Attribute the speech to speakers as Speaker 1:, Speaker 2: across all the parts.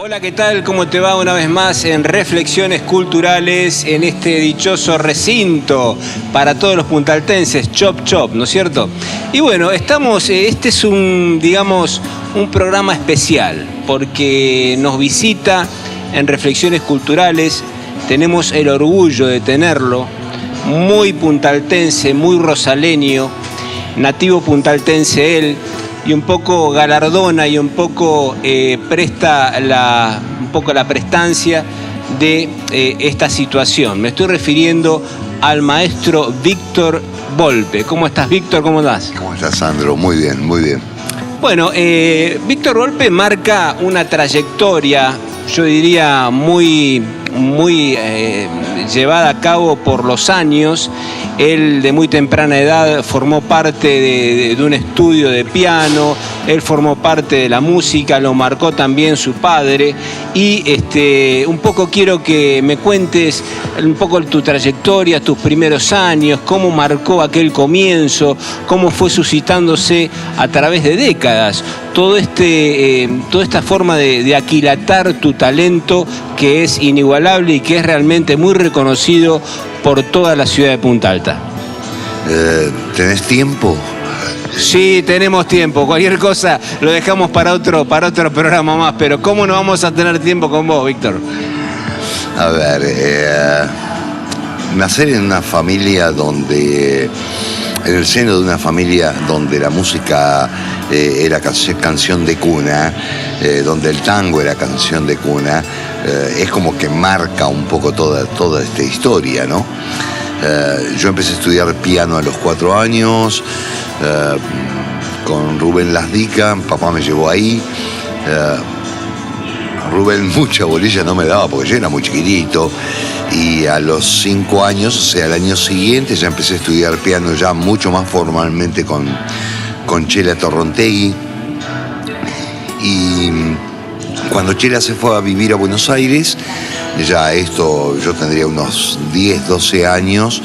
Speaker 1: Hola, ¿qué tal? ¿Cómo te va una vez más en Reflexiones Culturales en este dichoso recinto para todos los puntaltenses, Chop Chop, ¿no es cierto? Y bueno, este es un programa especial porque nos visita en Reflexiones Culturales, tenemos el orgullo de tenerlo, muy puntaltense, muy rosaleño, nativo puntaltense él, y un poco galardona y un poco presta la prestancia de esta situación. Me estoy refiriendo al maestro Víctor Volpe. ¿Cómo estás, Víctor? ¿Cómo andás?
Speaker 2: ¿Cómo estás, Sandro? Muy bien, muy bien.
Speaker 1: Bueno, Víctor Volpe marca una trayectoria, yo diría, muy llevada a cabo por los años. Él de muy temprana edad formó parte de un estudio de piano, él formó parte de la música, lo marcó también su padre, y un poco quiero que me cuentes un poco tu trayectoria, tus primeros años, cómo marcó aquel comienzo, cómo fue suscitándose a través de décadas toda esta forma de aquilatar tu talento, que es inigualable y que es realmente muy reconocido por toda la ciudad de Punta Alta.
Speaker 2: ¿Tenés tiempo?
Speaker 1: Sí, tenemos tiempo. Cualquier cosa lo dejamos para otro programa más, pero ¿cómo no vamos a tener tiempo con vos, Víctor?
Speaker 2: A ver, nacer en una familia en el seno de una familia donde la música era canción de cuna, donde el tango era canción de cuna, es como que marca un poco toda esta historia, ¿no? Yo empecé a estudiar piano a los 4 años, con Rubén Lasdica, papá me llevó ahí. Rubén mucha bolilla no me daba porque yo era muy chiquitito, y a los 5 años, o sea, el año siguiente, ya empecé a estudiar piano ya mucho más formalmente con Chela Torrontegui. Y cuando Chela se fue a vivir a Buenos Aires, yo tendría unos 10, 12 años,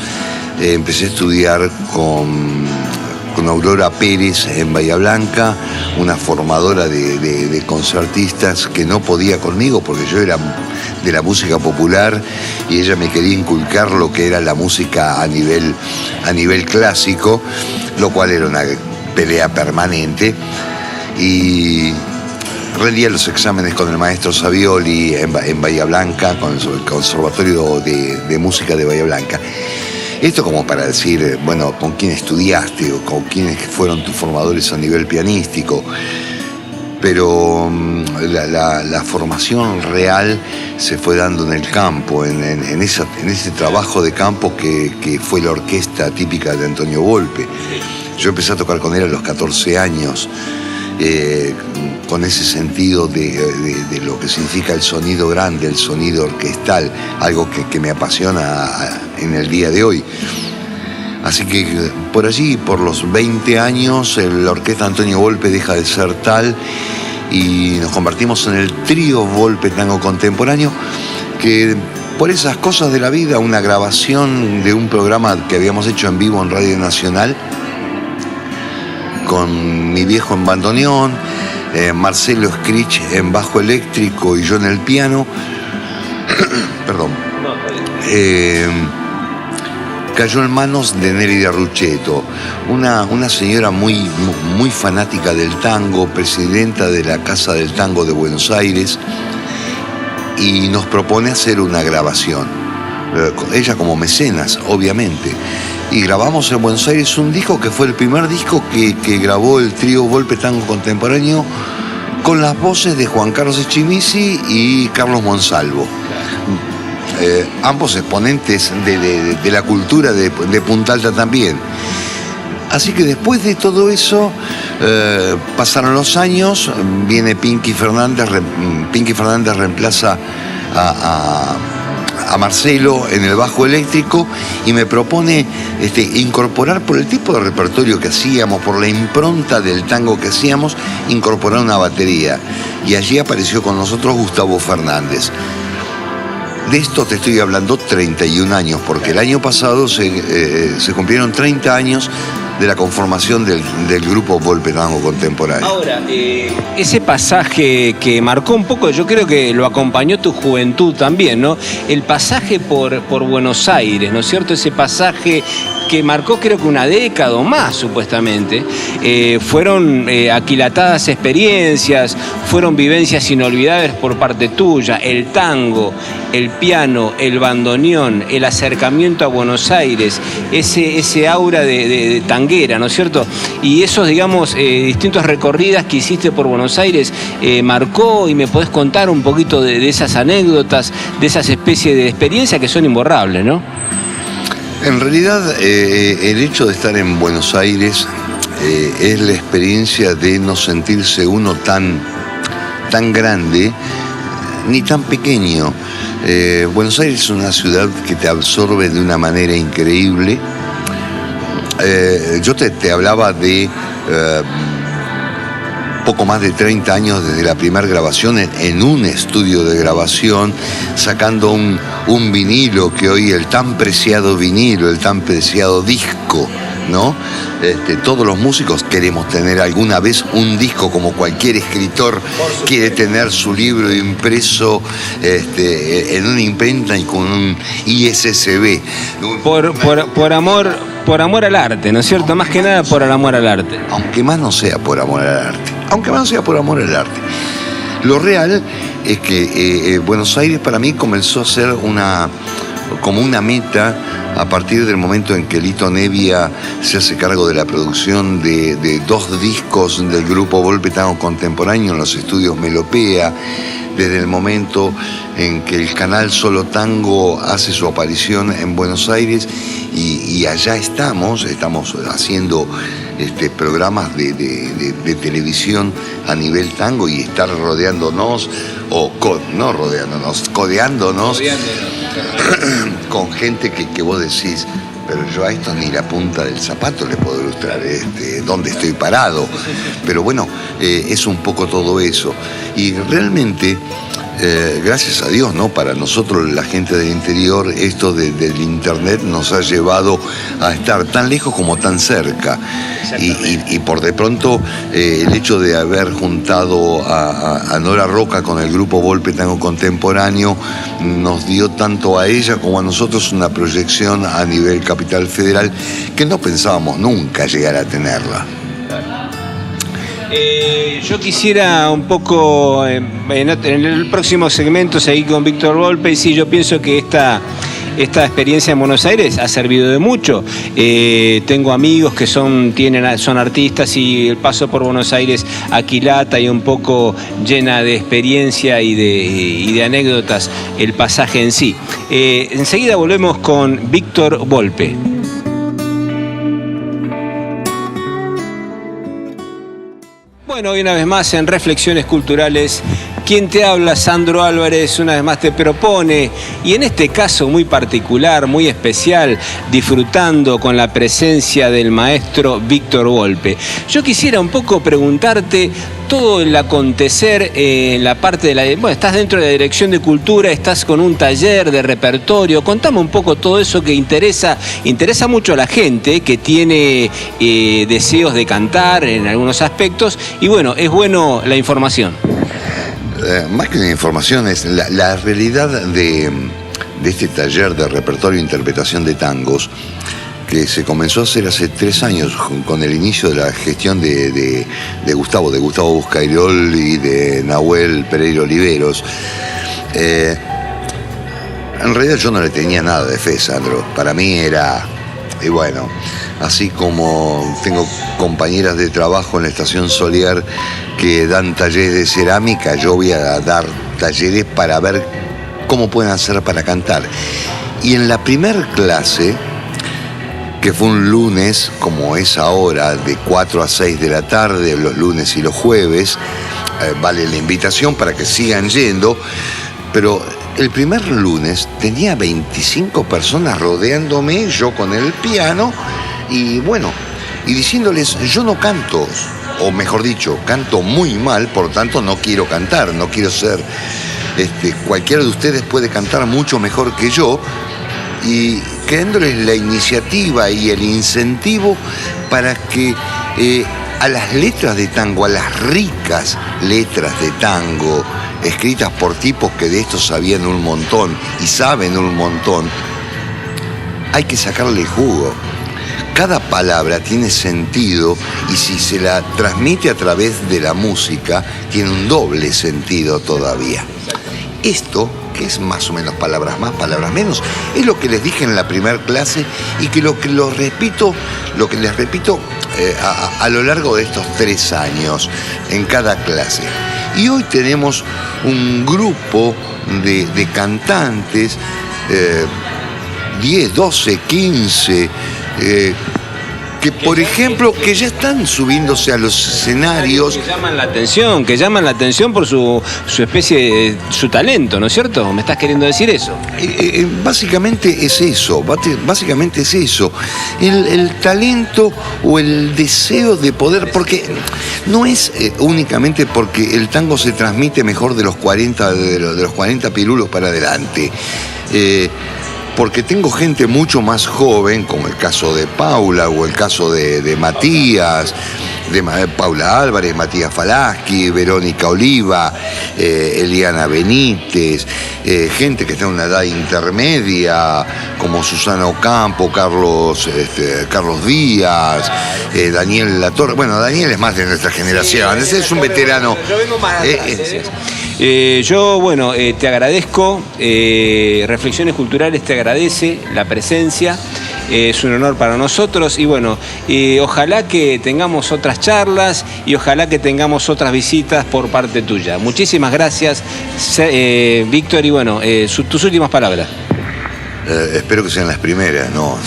Speaker 2: empecé a estudiar con Aurora Pérez en Bahía Blanca, una formadora de concertistas que no podía conmigo porque yo era de la música popular y ella me quería inculcar lo que era la música a nivel clásico, lo cual era una pelea permanente. Y rendía los exámenes con el maestro Savioli en Bahía Blanca, con el Conservatorio de Música de Bahía Blanca. Esto como para decir, bueno, con quién estudiaste o con quiénes fueron tus formadores a nivel pianístico. Pero la formación real se fue dando en el campo, en ese trabajo de campo que fue la orquesta típica de Antonio Volpe. Yo empecé a tocar con él a los 14 años, con ese sentido de lo que significa el sonido grande, el sonido orquestal, algo que me apasiona en el día de hoy. Así que por allí, por los 20 años, la orquesta Antonio Volpe deja de ser tal y nos convertimos en el trío Volpe Tango Contemporáneo, que por esas cosas de la vida, una grabación de un programa que habíamos hecho en vivo en Radio Nacional, con mi viejo en bandoneón, Marcelo Scrich en bajo eléctrico y yo en el piano. Perdón. Cayó en manos de Nélida Ruchetto, una señora muy fanática del tango, presidenta de la Casa del Tango de Buenos Aires, y nos propone hacer una grabación. Ella como mecenas, obviamente. Y grabamos en Buenos Aires un disco que fue el primer disco que grabó el trío Volpe Tango Contemporáneo, con las voces de Juan Carlos Echimizi y Carlos Monsalvo. Ambos exponentes de la cultura de Punta Alta también. Así que después de todo eso, pasaron los años, viene Pinky Fernández reemplaza a Marcelo en el bajo eléctrico y me propone incorporar, por el tipo de repertorio que hacíamos, por la impronta del tango que hacíamos, incorporar una batería. Y allí apareció con nosotros Gustavo Fernández. De esto te estoy hablando 31 años, porque el año pasado se cumplieron 30 años la conformación del grupo Volpe Tango Contemporáneo.
Speaker 1: Ahora, ese pasaje que marcó un poco, yo creo que lo acompañó tu juventud también, ¿no? El pasaje por Buenos Aires, ¿no es cierto? Ese pasaje que marcó creo que una década o más, supuestamente. Fueron aquilatadas experiencias, fueron vivencias inolvidables por parte tuya, el tango, el piano, el bandoneón, el acercamiento a Buenos Aires, ese aura de tanguera, ¿no es cierto? Y esos, digamos, distintos recorridas que hiciste por Buenos Aires, marcó, y me podés contar un poquito de esas anécdotas, de esas especies de experiencias que son imborrables, ¿no?
Speaker 2: En realidad, el hecho de estar en Buenos Aires es la experiencia de no sentirse uno tan grande ni tan pequeño. Buenos Aires es una ciudad que te absorbe de una manera increíble. Yo te hablaba de poco más de 30 años desde la primera grabación en un estudio de grabación, sacando un vinilo, que hoy el tan preciado vinilo, el tan preciado disco, ¿no? Todos los músicos queremos tener alguna vez un disco, como cualquier escritor quiere tener su libro impreso en una imprenta y con un ISSB.
Speaker 1: Por amor al arte, ¿no es cierto? Más que nada por el amor al arte.
Speaker 2: Aunque más no sea por amor al arte. Aunque más no sea por amor al arte. Lo real es que Buenos Aires para mí comenzó a ser como una meta a partir del momento en que Lito Nevia se hace cargo de la producción de 2 discos del grupo Volpe Tango Contemporáneo en los estudios Melopea, desde el momento en que el canal Solo Tango hace su aparición en Buenos Aires y allá estamos haciendo programas de televisión a nivel tango y estar rodeándonos, codeándonos con gente que vos decís, pero yo a esto ni la punta del zapato le puedo ilustrar dónde estoy parado. Pero bueno, es un poco todo eso. Y realmente, gracias a Dios, ¿no? Para nosotros, la gente del interior, esto del internet nos ha llevado a estar tan lejos como tan cerca. Y por de pronto, el hecho de haber juntado a Nora Roca con el grupo Volpe Tango Contemporáneo nos dio tanto a ella como a nosotros una proyección a nivel Capital Federal que no pensábamos nunca llegar a tenerla.
Speaker 1: Yo quisiera un poco, en el próximo segmento, seguir con Víctor Volpe. Y sí, yo pienso que esta experiencia en Buenos Aires ha servido de mucho. Tengo amigos que son artistas y el paso por Buenos Aires aquilata y un poco llena de experiencia y de anécdotas el pasaje en sí. Enseguida volvemos con Víctor Volpe. Bueno, hoy una vez más en Reflexiones Culturales, quien te habla, Sandro Álvarez, una vez más te propone, y en este caso muy particular, muy especial, disfrutando con la presencia del maestro Víctor Volpe. Yo quisiera un poco preguntarte todo el acontecer en la parte bueno, estás dentro de la Dirección de Cultura, estás con un taller de repertorio. Contame un poco todo eso que interesa mucho a la gente que tiene deseos de cantar en algunos aspectos, y bueno, es bueno la información.
Speaker 2: Más que una información, es la realidad de este taller de repertorio e interpretación de tangos, que se comenzó a hacer hace 3 años con el inicio de la gestión de Gustavo Buscairol y de Nahuel Pereira Oliveros. En realidad yo no le tenía nada de fe, Sandro. Para mí era, y bueno, así como tengo compañeras de trabajo en la estación Solier que dan talleres de cerámica, yo voy a dar talleres para ver cómo pueden hacer para cantar. Y en la primer clase, que fue un lunes, como es ahora, de 4 a 6 de la tarde, los lunes y los jueves, vale la invitación para que sigan yendo, pero el primer lunes tenía 25 personas rodeándome, yo con el piano, y bueno, y diciéndoles, yo no canto, o mejor dicho, canto muy mal, por lo tanto no quiero cantar, no quiero ser, cualquiera de ustedes puede cantar mucho mejor que yo, y creándoles la iniciativa y el incentivo para que a las letras de tango, a las ricas letras de tango, escritas por tipos que de esto sabían un montón y saben un montón, hay que sacarle jugo. Cada palabra tiene sentido y si se la transmite a través de la música, tiene un doble sentido todavía. Esto, que es más o menos palabras más, palabras menos, es lo que les dije en la primera clase y que lo que les repito a lo largo de estos 3 años en cada clase. Y hoy tenemos un grupo de cantantes, 10, 12, 15, que por ejemplo, que ya están subiéndose a los escenarios.
Speaker 1: Que llaman la atención por su especie, su talento, ¿no es cierto? ¿Me estás queriendo decir eso?
Speaker 2: Básicamente es eso, el talento o el deseo de poder, porque no es únicamente porque el tango se transmite mejor de los 40 pirulos para adelante. Porque tengo gente mucho más joven, como el caso de Paula o el caso de Matías, de Paula Álvarez, Matías Falaschi, Verónica Oliva, Eliana Benítez, gente que está en una edad intermedia, como Susana Ocampo, Carlos Díaz, Daniel Latorre. Bueno, Daniel es más de nuestra generación, ese es un veterano.
Speaker 1: Yo vengo más te agradezco, Reflexiones Culturales te agradece la presencia, es un honor para nosotros y bueno, ojalá que tengamos otras charlas y ojalá que tengamos otras visitas por parte tuya. Muchísimas gracias, Víctor, y bueno, tus últimas palabras.
Speaker 2: Espero que sean las primeras, ¿no?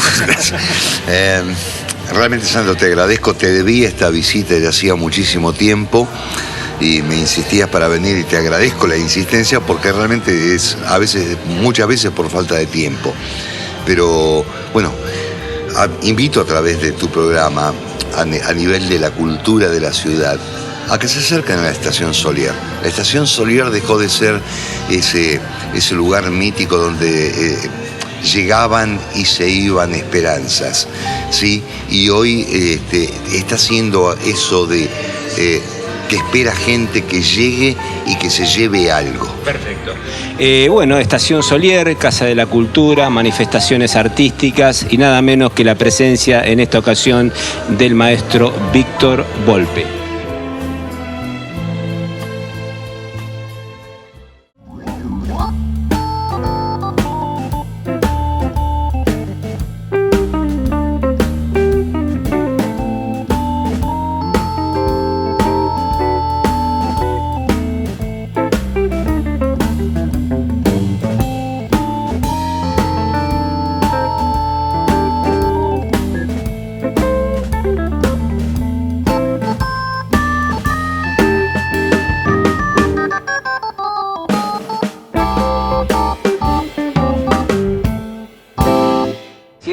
Speaker 2: Realmente, Sandro, te agradezco, te debí esta visita de hacía muchísimo tiempo. Y me insistías para venir y te agradezco la insistencia porque realmente es muchas veces por falta de tiempo. Pero bueno, invito a través de tu programa a nivel de la cultura de la ciudad a que se acerquen a la Estación Solier. La Estación Solier dejó de ser ese lugar mítico donde llegaban y se iban esperanzas, ¿sí? Y hoy está haciendo eso de que espera gente que llegue y que se lleve algo.
Speaker 1: Perfecto. Estación Solier, Casa de la Cultura, manifestaciones artísticas y nada menos que la presencia en esta ocasión del maestro Víctor Volpe.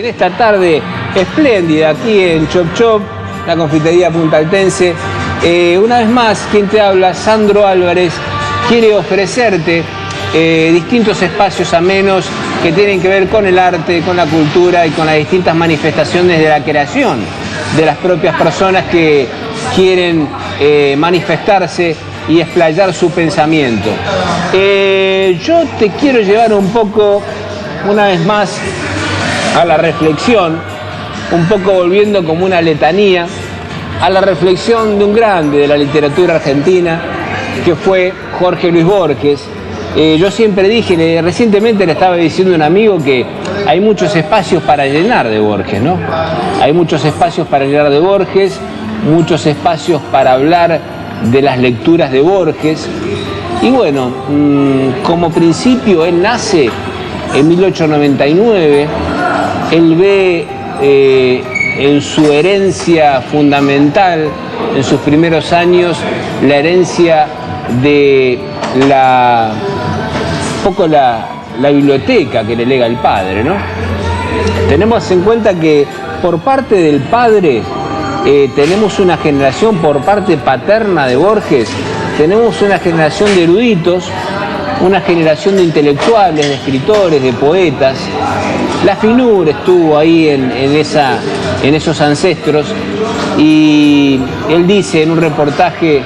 Speaker 1: Esta tarde espléndida aquí en Chop Chop, la confitería puntaltense. Una vez más, quien te habla, Sandro Álvarez, quiere ofrecerte distintos espacios amenos que tienen que ver con el arte, con la cultura y con las distintas manifestaciones de la creación de las propias personas que quieren manifestarse y explayar su pensamiento. Yo te quiero llevar un poco, una vez más, a la reflexión, un poco volviendo como una letanía, a la reflexión de un grande de la literatura argentina, que fue Jorge Luis Borges. Yo siempre dije, recientemente le estaba diciendo a un amigo que hay muchos espacios para llenar de Borges, ¿no? Hay muchos espacios para llenar de Borges, muchos espacios para hablar de las lecturas de Borges. Y bueno, como principio, él nace en 1899, él ve en su herencia fundamental, en sus primeros años, la herencia de la biblioteca que le lega el padre, ¿no? Tenemos en cuenta que por parte del padre tenemos una generación, por parte paterna de Borges, tenemos una generación de eruditos una generación de intelectuales, de escritores, de poetas. La finura estuvo ahí en esos ancestros, y él dice en un reportaje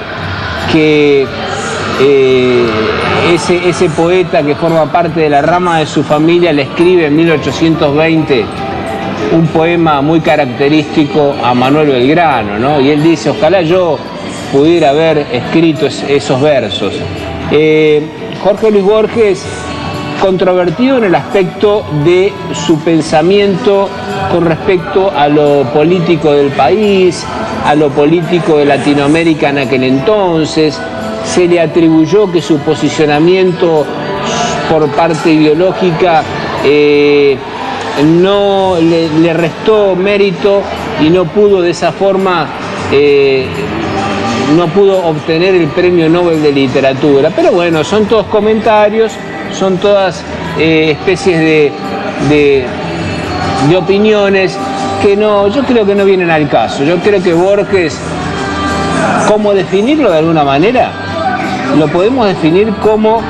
Speaker 1: que ese poeta que forma parte de la rama de su familia le escribe en 1820 un poema muy característico a Manuel Belgrano, ¿no? Y él dice: ojalá yo pudiera haber escrito esos versos. Jorge Luis Borges, controvertido en el aspecto de su pensamiento con respecto a lo político del país, a lo político de Latinoamérica en aquel entonces. Se le atribuyó que su posicionamiento por parte ideológica no le restó mérito, y no pudo de esa forma no pudo obtener el Premio Nobel de Literatura. Pero bueno, son todos comentarios, son todas especies de opiniones que yo creo que no vienen al caso. Yo creo que Borges, ¿cómo definirlo de alguna manera? Lo podemos definir como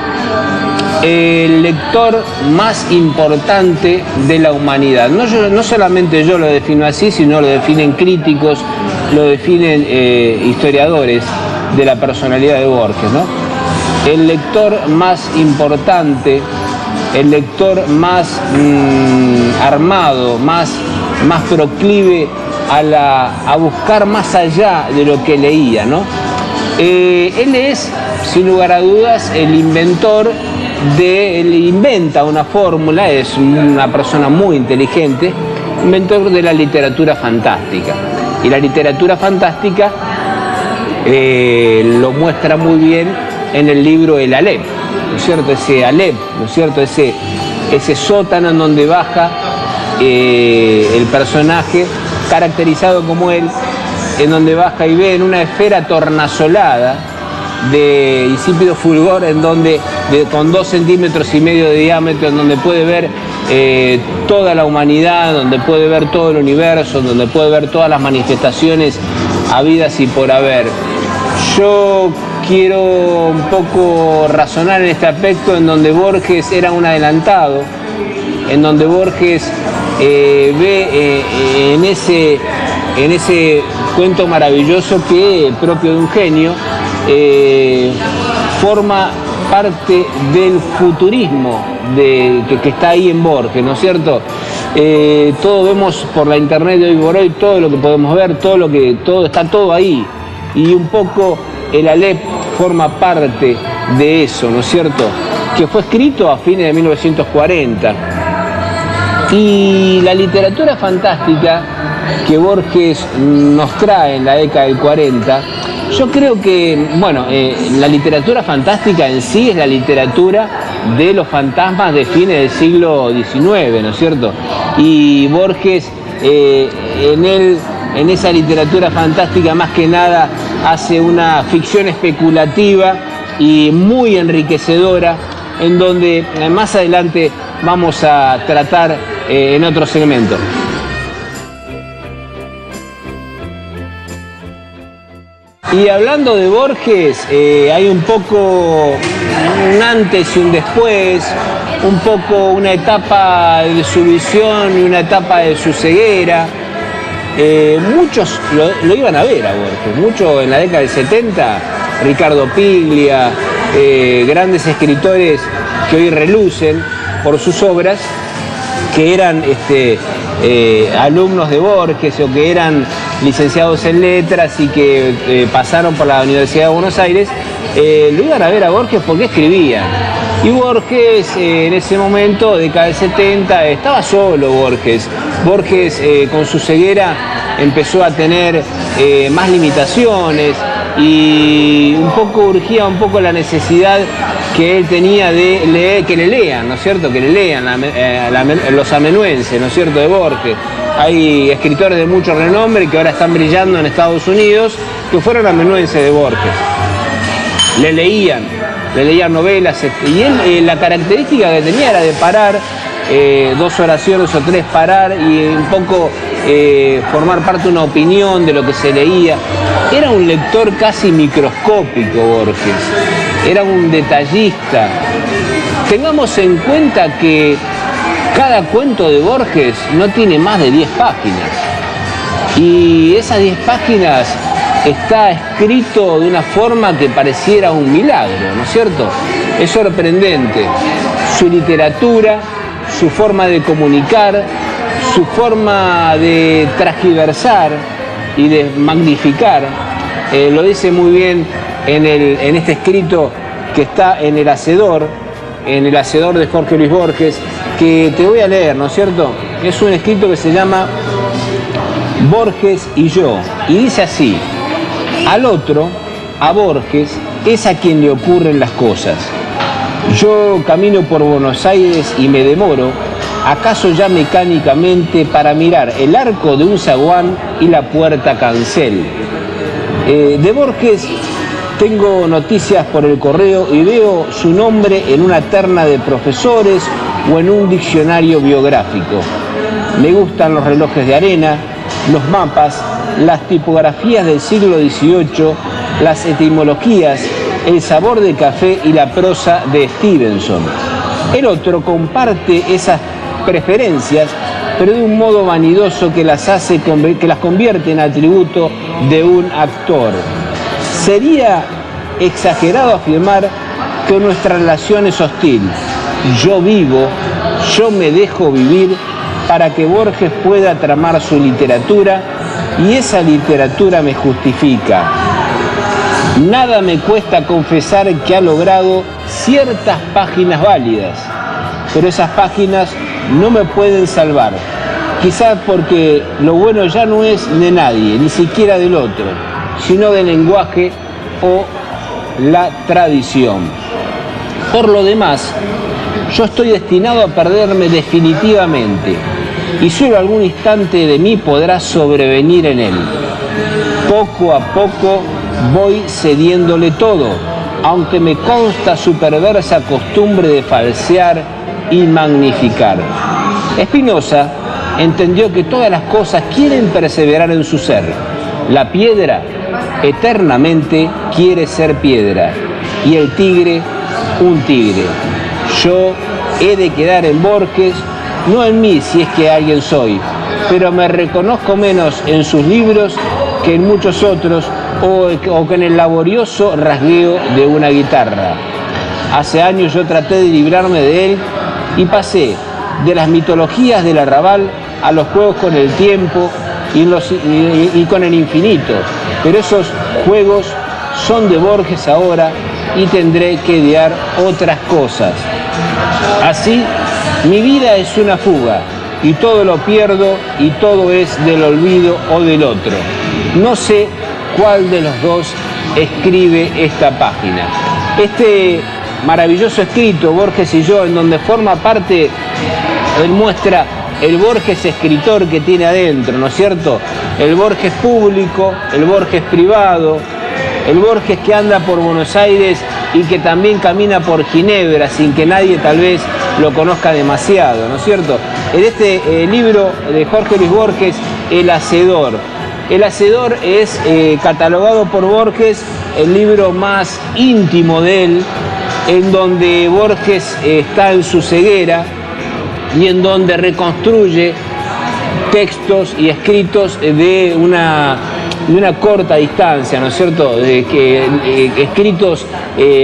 Speaker 1: el lector más importante de la humanidad. No solamente yo lo defino así, sino lo definen críticos, lo definen historiadores de la personalidad de Borges, ¿no? El lector más importante, el lector más armado, más proclive a buscar más allá de lo que leía, ¿no? Él es, sin lugar a dudas, el inventor él inventa una fórmula, es una persona muy inteligente, inventor de la literatura fantástica. Y la literatura fantástica lo muestra muy bien en el libro El Alep, ¿no es cierto? Ese Alep, ¿no es cierto? Ese sótano en donde baja el personaje, caracterizado como él, en donde baja y ve en una esfera tornasolada de insípido fulgor, con 2,5 centímetros de diámetro, en donde puede ver toda la humanidad, donde puede ver todo el universo, donde puede ver todas las manifestaciones habidas y por haber. Yo quiero un poco razonar en este aspecto, en donde Borges era un adelantado, en donde Borges ve en ese cuento maravilloso que, propio de un genio, forma parte del futurismo que está ahí en Borges, ¿no es cierto? Todo vemos por la internet de hoy por hoy, todo lo que podemos ver, está todo ahí, y un poco el Alep forma parte de eso, ¿no es cierto? Que fue escrito a fines de 1940. Y la literatura fantástica que Borges nos trae en la década del 40, yo creo que, bueno, la literatura fantástica en sí es la literatura de los fantasmas de fines del siglo XIX, ¿no es cierto? Y Borges, en esa literatura fantástica, más que nada, hace una ficción especulativa y muy enriquecedora, en donde más adelante vamos a tratar en otro segmento. Y hablando de Borges, hay un poco un antes y un después, un poco una etapa de su visión y una etapa de su ceguera. Muchos lo iban a ver a Borges, mucho en la década del 70, Ricardo Piglia, grandes escritores que hoy relucen por sus obras, que eran alumnos de Borges o que eran licenciados en letras y que pasaron por la Universidad de Buenos Aires, lo iban a ver a Borges porque escribía. Y Borges, en ese momento, década del 70, estaba solo Borges. Borges, con su ceguera, empezó a tener más limitaciones, y urgía un poco la necesidad que él tenía de leer, que le lean, ¿no es cierto? Que le lean los amanuenses, ¿no es cierto?, de Borges. Hay escritores de mucho renombre que ahora están brillando en Estados Unidos, que fueron amanuenses de Borges. Le leían novelas, y él, la característica que tenía era de parar 2 oraciones o 3, parar y un poco formar parte de una opinión de lo que se leía. Era un lector casi microscópico Borges. era un detallista. Tengamos en cuenta que cada cuento de Borges no tiene más de 10 páginas. Y esas 10 páginas está escrito de una forma que pareciera un milagro, ¿no es cierto? Es sorprendente. Su literatura, su forma de comunicar, su forma de transgiversar y de magnificar, lo dice muy bien en este escrito que está en El Hacedor de Jorge Luis Borges, que te voy a leer, ¿no es cierto? Es un escrito que se llama Borges y yo, y dice así: al otro, a Borges, es a quien le ocurren las cosas. Yo camino por Buenos Aires y me demoro, acaso ya mecánicamente, para mirar el arco de un zaguán y la puerta cancel. De Borges tengo noticias por el correo y veo su nombre en una terna de profesores o en un diccionario biográfico. Me gustan los relojes de arena, los mapas, las tipografías del siglo XVIII, las etimologías, el sabor de café y la prosa de Stevenson. El otro comparte esas preferencias, pero de un modo vanidoso que las convierte en atributo de un actor. Sería exagerado afirmar que nuestra relación es hostil. Yo vivo, yo me dejo vivir para que Borges pueda tramar su literatura, y esa literatura me justifica. Nada me cuesta confesar que ha logrado ciertas páginas válidas, pero esas páginas no me pueden salvar. Quizás porque lo bueno ya no es de nadie, ni siquiera del otro, sino del lenguaje o la tradición. Por lo demás, yo estoy destinado a perderme definitivamente, y solo algún instante de mí podrá sobrevenir en él. Poco a poco voy cediéndole todo, aunque me consta su perversa costumbre de falsear y magnificar. Spinoza entendió que todas las cosas quieren perseverar en su ser. La piedra eternamente quiere ser piedra, y el tigre un tigre. Yo he de quedar en Borges, no en mí si es que alguien soy, pero me reconozco menos en sus libros que en muchos otros, o que en el laborioso rasgueo de una guitarra. Hace años yo traté de librarme de él y pasé de las mitologías del arrabal a los juegos con el tiempo y con el infinito, pero esos juegos son de Borges ahora y tendré que idear otras cosas. Así, mi vida es una fuga, y todo lo pierdo y todo es del olvido o del otro. No sé cuál de los dos escribe esta página. Este maravilloso escrito, Borges y yo, en donde forma parte, él muestra el Borges escritor que tiene adentro, ¿no es cierto? El Borges público, el Borges privado, el Borges que anda por Buenos Aires y que también camina por Ginebra sin que nadie tal vez lo conozca demasiado, ¿no es cierto? En este libro de Jorge Luis Borges, El Hacedor. El Hacedor es catalogado por Borges el libro más íntimo de él, en donde Borges está en su ceguera y en donde reconstruye textos y escritos de una corta distancia, ¿no es cierto? Escritos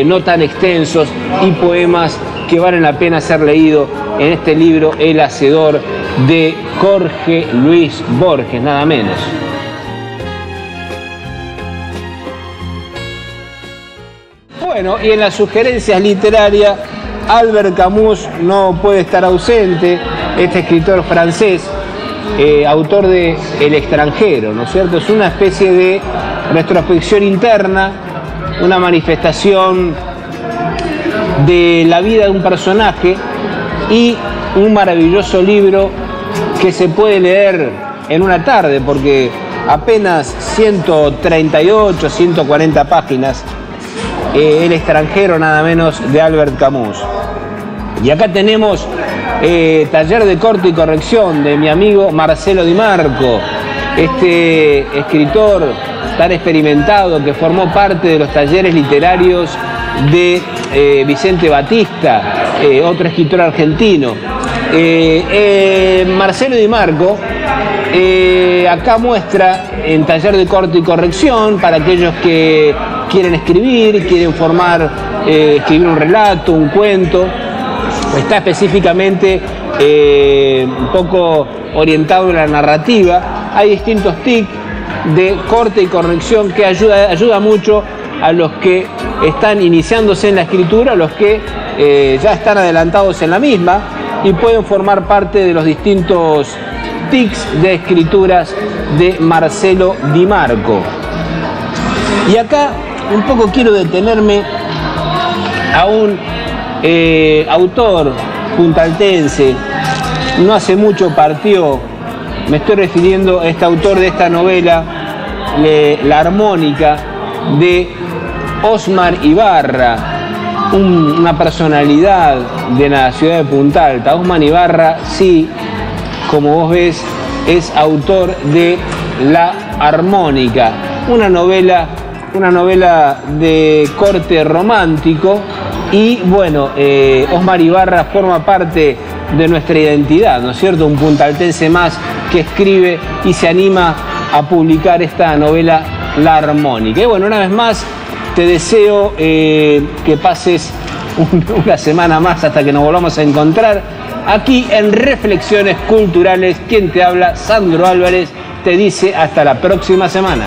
Speaker 1: no tan extensos y poemas que valen la pena ser leídos en este libro, El Hacedor, de Jorge Luis Borges, nada menos. Bueno, y en las sugerencias literarias, Albert Camus no puede estar ausente, este escritor francés, autor de El extranjero, ¿no es cierto? Es una especie de retrospección interna, una manifestación de la vida de un personaje y un maravilloso libro que se puede leer en una tarde porque apenas 138, 140 páginas, El extranjero, nada menos, de Albert Camus. Y acá tenemos taller de corte y corrección de mi amigo Marcelo Di Marco, este escritor tan experimentado que formó parte de los talleres literarios de Vicente Batista, otro escritor argentino. Marcelo Di Marco acá muestra en taller de corte y corrección para aquellos que quieren escribir, quieren escribir un relato, un cuento. Está específicamente un poco orientado en la narrativa. Hay distintos tics de corte y corrección que ayuda mucho a los que están iniciándose en la escritura, a los que ya están adelantados en la misma y pueden formar parte de los distintos tics de escrituras de Marcelo Di Marco. Y acá un poco quiero detenerme a un autor puntaltense, no hace mucho partió, me estoy refiriendo a este autor de esta novela, La Armónica, de Osmar Ibarra, una personalidad de la ciudad de Punta Alta. Osmar Ibarra, sí, como vos ves, es autor de La Armónica, una novela de corte romántico. Y bueno, Osmar Ibarra forma parte de nuestra identidad, ¿no es cierto? Un puntaltense más que escribe y se anima a publicar esta novela La Armónica. Y bueno, una vez más, te deseo que pases una semana más hasta que nos volvamos a encontrar aquí en Reflexiones Culturales. Quien te habla, Sandro Álvarez, te dice hasta la próxima semana.